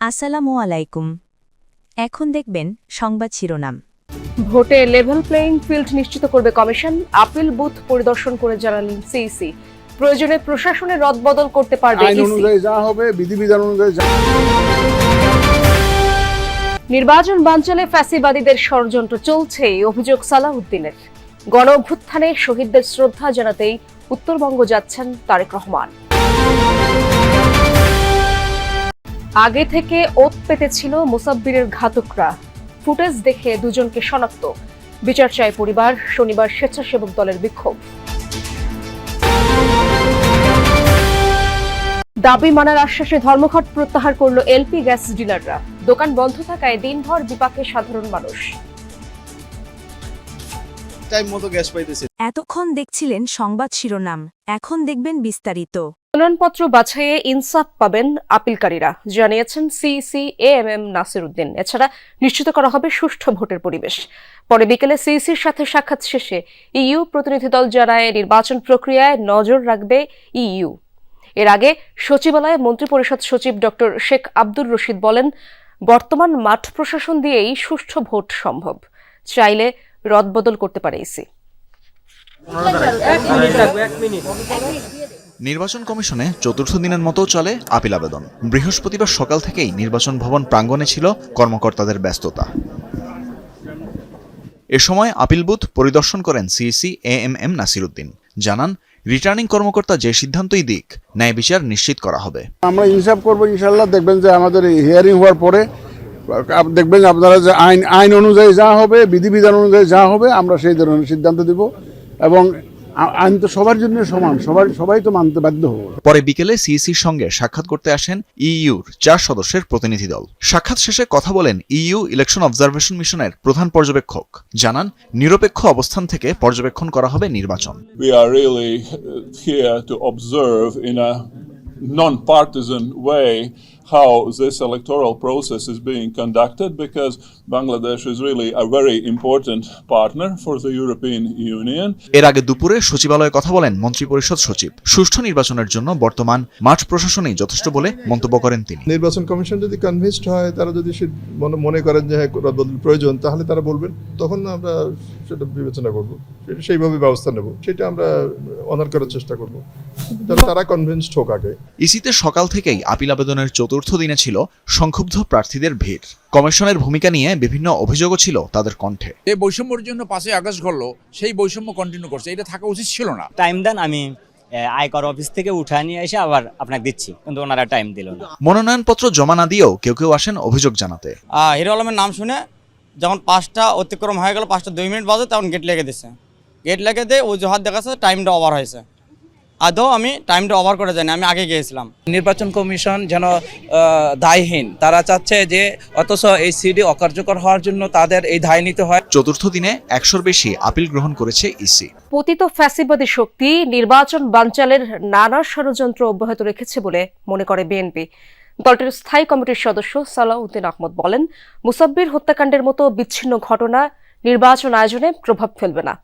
আসসালামু আলাইকুম। এখন দেখবেন সংবাদ শিরোনাম। ভোটে লেভেল প্লেইং ফিল্ড নিশ্চিত করবে কমিশন, আপিল বুথ পরিদর্শন করে জানালেন সিইসি। প্রয়োজনে প্রশাসনের রদবদল করতে পারবে আইন অনুযায়ী যা হবে, বিধিবিধান অনুযায়ী নির্বাচন বানচালে ফ্যাসিবাদীদের ষড়যন্ত্র চলছে, অভিযোগ সালাউদ্দিনের। গণ অভ্যুত্থানে শহীদদের শ্রদ্ধা জানাতেই উত্তরবঙ্গ যাচ্ছেন তারেক রহমান। আগে থেকে ওত পেতেছিল মুসাব্বিরের ঘাতকরা, ফুটেজ দেখে দুজনকে শনাক্ত। বিচার চায় পরিবার, শনিবার স্বেচ্ছাসেবক দলের বিক্ষোভ। দাবি মানার আশ্বাসে ধর্মঘট প্রত্যাহার করল এলপি গ্যাস ডিলাররা। দোকান বন্ধ থাকায় দিনভর বিপাকে সাধারণ মানুষ। এতক্ষণ দেখছিলেন সংবাদ শিরোনাম, এখন দেখবেন বিস্তারিত। মনোনয়নপত্র বাছাইয়ে ইনসাফ পাবেন আপিলকারীরা, জানিয়েছেন সিইসি এএমএম নাসির উদ্দিন। এছাড়া নিশ্চিত করা হবে সুষ্ঠু ভোটের পরিবেশ। পরে বিকেলে সিইসির সাথে সাক্ষাৎ শেষে ইইউ প্রতিনিধি দল জানায় নির্বাচন প্রক্রিয়ায় নজর রাখবে ইইউ। এর আগে সচিবালয়ে মন্ত্রিপরিষদ সচিব ডক্টর শেখ আব্দুর রশিদ বলেন, বর্তমান মাঠ প্রশাসন দিয়েই সুষ্ঠু ভোট সম্ভব, চাইলে রদবদল করতে পারে ইসি। নির্বাচন কমিশনে চতুর্থ দিনের মতো চলে আপিল আবেদন। বৃহস্পতিবার সকাল থেকেই নির্বাচন ভবন প্রাঙ্গণে ছিল কর্মকর্তাদের ব্যস্ততা। এ সময় আপিল বুথ পরিদর্শন করেন সিইসি এএমএম নাসির উদ্দিন। জানান, রিটার্নিং কর্মকর্তা যে সিদ্ধান্তই দিক, ন্যায় বিচার নিশ্চিত করা হবে। আমরা ইনসাফ করবো ইনশাল্লাহ। দেখবেন যে আমাদের হিয়ারিং হওয়ার পরে দেখবেন আপনারা যে আইন অনুযায়ী যা হবে, বিধিবিধান অনুযায়ী যা হবে, আমরা সেই ধরনের সিদ্ধান্ত দিব। এবং আইন তো সবার জন্য সমান, সবাই তো মানতে বাধ্য হবে। পরে বিকেলে সিইসির সঙ্গে সাক্ষাৎ করতে আসেন ইইউর 4 সদস্যের প্রতিনিধি দল। সাক্ষাৎ শেষে কথা বলেন ইইউ ইলেকশন অবজারভেশন মিশনের প্রধান পর্যবেক্ষক। জানান, নিরপেক্ষ অবস্থান থেকে পর্যবেক্ষণ করা হবে নির্বাচন। We are really here to observe in a non-partisan way how this electoral process is being conducted, because Bangladesh is really a very important partner for the European Union. এর আগে দুপুরে সচিবালয়ে কথা বলেন মন্ত্রিপরিষদ সচিব। সুষ্ঠু নির্বাচনের জন্য বর্তমান মাঠ প্রশাসনই যথেষ্ট বলে মন্তব্য করেন তিনি। নির্বাচন কমিশন যদি কনভিন্সড হয়, তারা যদি মনে করেন যে রদবদল প্রয়োজন, তাহলে তারা বলবেন, তখন আমরা সেটা বিবেচনা করব, সেইভাবে ব্যবস্থা নেব, সেটা আমরা অনার করার চেষ্টা করব। তারা কনভিন্সড হোক আগে। ইসিতে সকাল থেকেই আপিল আবেদনের চতুর্থ দিনে ছিল সংক্ষুব্ধ প্রার্থীদের ভিড়। কমিশনের ভূমিকা নিয়ে বিভিন্ন অভিযোগও ছিল তাদের কণ্ঠে। এই বৈষম্যের জন্য 5ই আগস্ট ঘটলো, সেই বৈষম্য কন্টিনিউ করছে, এটা থাকা উচিত ছিল না। টাইম দেন, আমি আয়কর অফিস থেকে উঠায় নিয়ে এসে আবার আপনাকে দিচ্ছি, কিন্তু ওনারা টাইম দিল না। মনোনয়নপত্র জমা না দিয়েও কেউ আসেন অভিযোগ জানাতে। হিরো আলমের নাম শুনে যখন 5টা অতিক্রম হয়ে গেল, 5টা 2 মিনিট বাজে, তখন গেট লেগে দিচ্ছে। গেট লেগে দিয়ে অজুহাত দেখাচ্ছে টাইমটা ওভার হয়েছে। আদৌ আমি টাইমটা ওভার করে যাইনি, আমি আগে গিয়েছিলাম। নির্বাচন কমিশন যেন দায়হীন, তারা চাচ্ছে যে অথচ এই সিডি অকার্যকর হওয়ার জন্য তাদের এই দায় নিতে হয়। চতুর্থ দিনে 100-র বেশি আপিল গ্রহণ করেছে ইসি। পতিত ফ্যাসিবাদী শক্তি নির্বাচন বানচালের নানা ষড়যন্ত্র অব্যাহত রেখেছে বলে মনে করে বিএনপি। দলটির স্থায়ী কমিটির সদস্য সালাউদ্দিন আহমদ বলেন, মুসাব্বির হত্যাকাণ্ডের মতো বিচ্ছিন্ন ঘটনা নির্বাচন আয়োজনে প্রভাব ফেলবে না।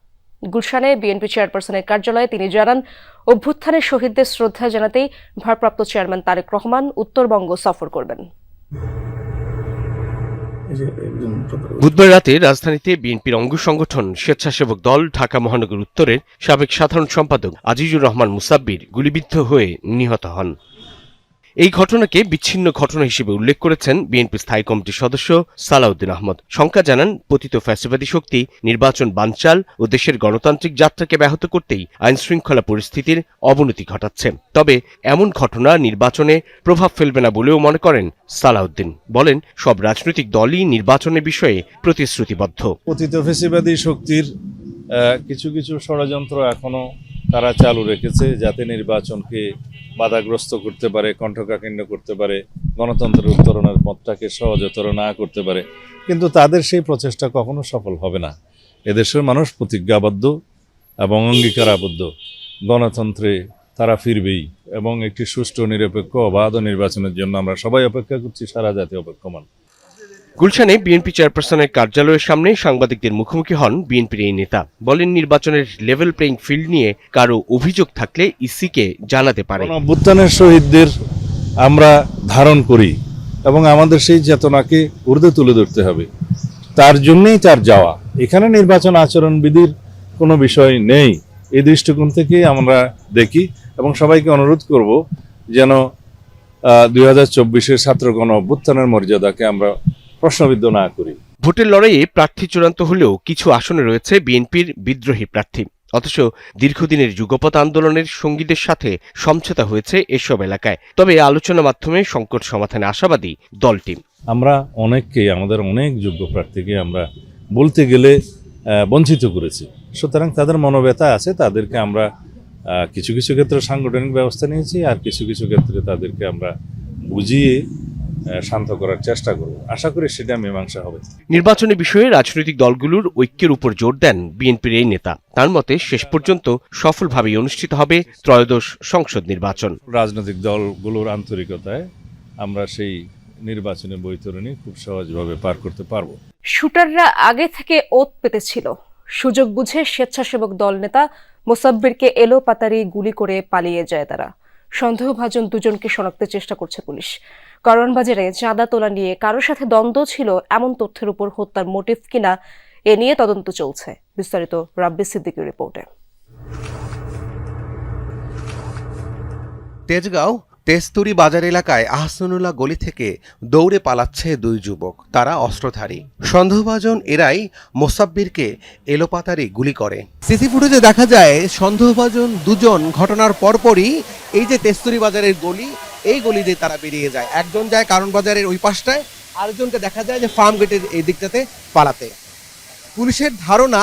গুলশানে বিএনপি চেয়ারপারসনের কার্যালয়ে তিনি জানান, অভ্যুত্থানের শহীদদের শ্রদ্ধা জানাতেই ভারপ্রাপ্ত চেয়ারম্যান তারেক রহমান উত্তরবঙ্গ সফর করবেন। বুধবার রাতে রাজধানীতে বিএনপির অঙ্গ সংগঠন স্বেচ্ছাসেবক দল ঢাকা মহানগর উত্তরের সাবেক সাধারণ সম্পাদক আজিজুর রহমান মুসাব্বির গুলিবিদ্ধ হয়ে নিহত হন। এই ঘটনাকে বিচ্ছিন্ন ঘটনা হিসেবে উল্লেখ করেছেন বিএনপি স্থায়ী কমিটির সদস্য সালাউদ্দিন আহমদ। শঙ্কা জানান, পতিত ফ্যাসিবাদী শক্তি নির্বাচন বানচাল ও দেশের গণতান্ত্রিক যাত্রাকে ব্যাহত করতেই আইনশৃঙ্খলা পরিস্থিতির অবনতি ঘটাচ্ছে। তবে এমন ঘটনা নির্বাচনে প্রভাব ফেলবে না বলেও মনে করেন সালাউদ্দিন। বলেন, সব রাজনৈতিক দলই নির্বাচনের বিষয়ে প্রতিশ্রুতিবদ্ধ। পতিত ফ্যাসিবাদী শক্তির কিছু ষড়যন্ত্র এখনো তারা চালু রেখেছে, যাতে নির্বাচনকে বাধাগ্রস্ত করতে পারে, কণ্ঠকাঠিন্য করতে পারে, গণতন্ত্রের উত্তরণের পথটাকে সহজতর না করতে পারে। কিন্তু তাদের সেই প্রচেষ্টা কখনো সফল হবে না। এদেশের মানুষ প্রতিজ্ঞাবদ্ধ এবং অঙ্গীকারাবদ্ধ, গণতন্ত্রে তারা ফিরবেই এবং একটি সুষ্ঠু, নিরপেক্ষ, অবাধ নির্বাচনের জন্য আমরা সবাই অপেক্ষা করছি, সারা জাতি অপেক্ষমান। গুলশানে বিএনপি চেয়ারপারসনের কার্যালয়ের সামনে সাংবাদিকদের মুখোমুখি হন বিএনপির এই নেতা। বলেন, নির্বাচনের লেভেল প্লেইং ফিল্ড নিয়ে কারো অভিযোগ থাকলে ইসিকে জানাতে পারে। অভ্যুত্থানের শহীদদের আমরা ধারণ করি এবং আমাদের সেই চেতনাকে ঊর্ধ্বে তুলে ধরতে হবে। তার জন্যই তার যাওয়া। এখানে নির্বাচন আচরণবিধির কোনো বিষয় নেই, এই দৃষ্টিকোণ থেকে আমরা দেখি এবং সবাইকে অনুরোধ করব যেন 2024-এর ছাত্র গণ অভ্যুত্থানের মর্যাদাকে আমরা প্রশ্নবিদ্ধ না করি। ভোটের লড়াইয়ে প্রার্থী চূড়ান্ত হলেও কিছু আসনে রয়েছে বিএনপির বিদ্রোহী প্রার্থী। অথচ দীর্ঘদিনের যুগপৎ আন্দোলনের সঙ্গীদের সাথে সমঝোতা হয়েছে এসব এলাকায়। তবে আলোচনার মাধ্যমে সংকট সমাধানে আশাবাদী দলটি। আমরা অনেককেই, আমাদের অনেক যোগ্য প্রার্থীকে আমরা বলতে গেলে বঞ্চিত করেছি। সুতরাং তাদের মনোব্যথা আছে, তাদেরকে আমরা কিছু কিছু ক্ষেত্রে সাংগঠনিক ব্যবস্থা নিয়েছি, আর কিছু কিছু ক্ষেত্রে তাদেরকে আমরা বুঝিয়ে শান্ত করার চেষ্টা করব। আশা করি সেটা মীমাংসা হবে। নির্বাচনী বিষয়ে রাজনৈতিক দলগুলোর ঐক্যের উপর জোর দেন বিএনপির এই নেতা। তার মতে শেষ পর্যন্ত সফলভাবে অনুষ্ঠিত হবে ত্রয়োদশ সংসদ নির্বাচন। রাজনৈতিক দলগুলোর আন্তরিকতায় আমরা সেই নির্বাচনী বৈতরণী খুব সহজভাবে পার করতে পারবো। শুটাররা আগে থেকে ওত পেতেছিল। সুযোগ বুঝে স্বেচ্ছাসেবক দল নেতা মোসাব্বিরকে এলোপাতাড়ি গুলি করে পালিয়ে যায় তারা। সন্দেহভাজন দুজনকে শনাক্তের চেষ্টা করছে পুলিশ। কারওয়ান বাজারে চাঁদা তোলা নিয়ে কারোর সাথে দ্বন্দ্ব ছিল এমন তথ্যের উপর হত্যার মোটিভ কিনা এ নিয়ে তদন্ত চলছে। বিস্তারিত রাব্বি সিদ্দিকীর রিপোর্টে। তেজগাঁও তেস্তুরি বাজার এলাকায় আহসানুল্লাহ গলি থেকে দৌড়ে পালাচ্ছে দুই যুবক। তারা অস্ত্রধারী। সন্দেহভাজন এরাই মোসাব্বিরকে এলোপাতাড়ি গুলি করে। সিসি ফুটেজে দেখা যায় সন্দেহভাজন দুজন ঘটনার পরপরই এই যে তেস্তুরি বাজারের গলি, এই গলি দিয়ে তারা বেরিয়ে যায়। একজন যায় কারওয়ান বাজারের ওই পাশটায়, আরেকজনকে দেখা যায় যে ফার্ম গেটের এই দিকটাতে পালাতে। পুলিশের ধারণা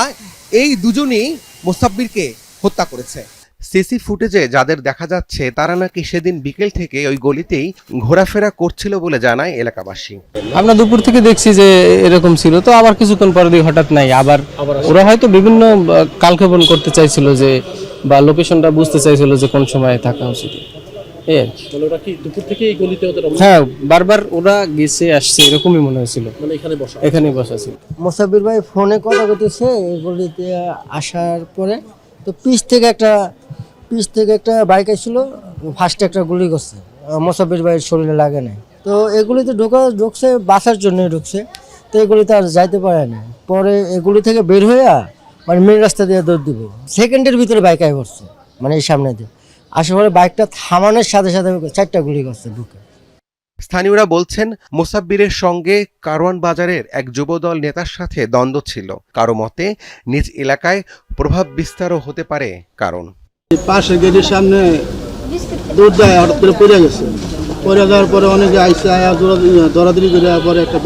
এই দুজনই মোসাব্বিরকে হত্যা করেছে। সিসি ফুটেজে যাদের দেখা যাচ্ছে তারা নাকি সেদিন বিকেল থেকে ওই গলিতেই ঘোরাফেরা করছিল বলে জানায় এলাকাবাসী। আমরা দুপুর থেকে দেখছি যে এরকম ছিল, তো আবার কিছুক্ষণ পরে দিয়ে হঠাৎ নাই। আবার ওরা হয়তো বিভিন্ন কালক্ষেপণ করতে চাইছিল, যে বা লোকেশনটা বুঝতে চাইছিল যে কোন সময় থাকা উচিত। হ্যাঁ, বারবার ওরা গেছে আসছে এরকমই মনে হয়েছিল। এখানে বসা ছিল। মোসাব্বির ভাই ফোনে কথা বলতেছে এই গলিতে আসার পরে, তো পিছ থেকে একটা বাইক আসছিল, ফার্স্টে একটা গুলি করছে। মোসাব্বির ভাইয়ের শরীরে লাগে নাই। তো এগুলিতে ঢুকছে বাসার জন্য ঢুকছে, তো এগুলিতে আর যাইতে পারে না। পরে এগুলি থেকে বের হয়ে মানে মেন রাস্তা দিয়ে দৌড় দিব। সেকেন্ডের ভিতরে বাইক আয় করছে, মানে এই সামনে দিয়ে আসার পরে বাইকটা থামানোর সাথে সাথে 4টা গুলি করছে ঢুকে। স্থানীয়রা বলছেন মোসাব্বিরের সঙ্গে কারওয়ান বাজারের এক যুবদল নেতার সাথে দ্বন্দ্ব ছিল। কারো মতে নিজ এলাকায় প্রভাব বিস্তারও হতে পারে কারণ। পাশে গেটের সামনে দৌড় দেয়, হঠাৎ করে পড়ে গেছে। পড়ে যাওয়ার পরে অনেকে আইসে দৌড়াদৌড়ি করে পরে একটা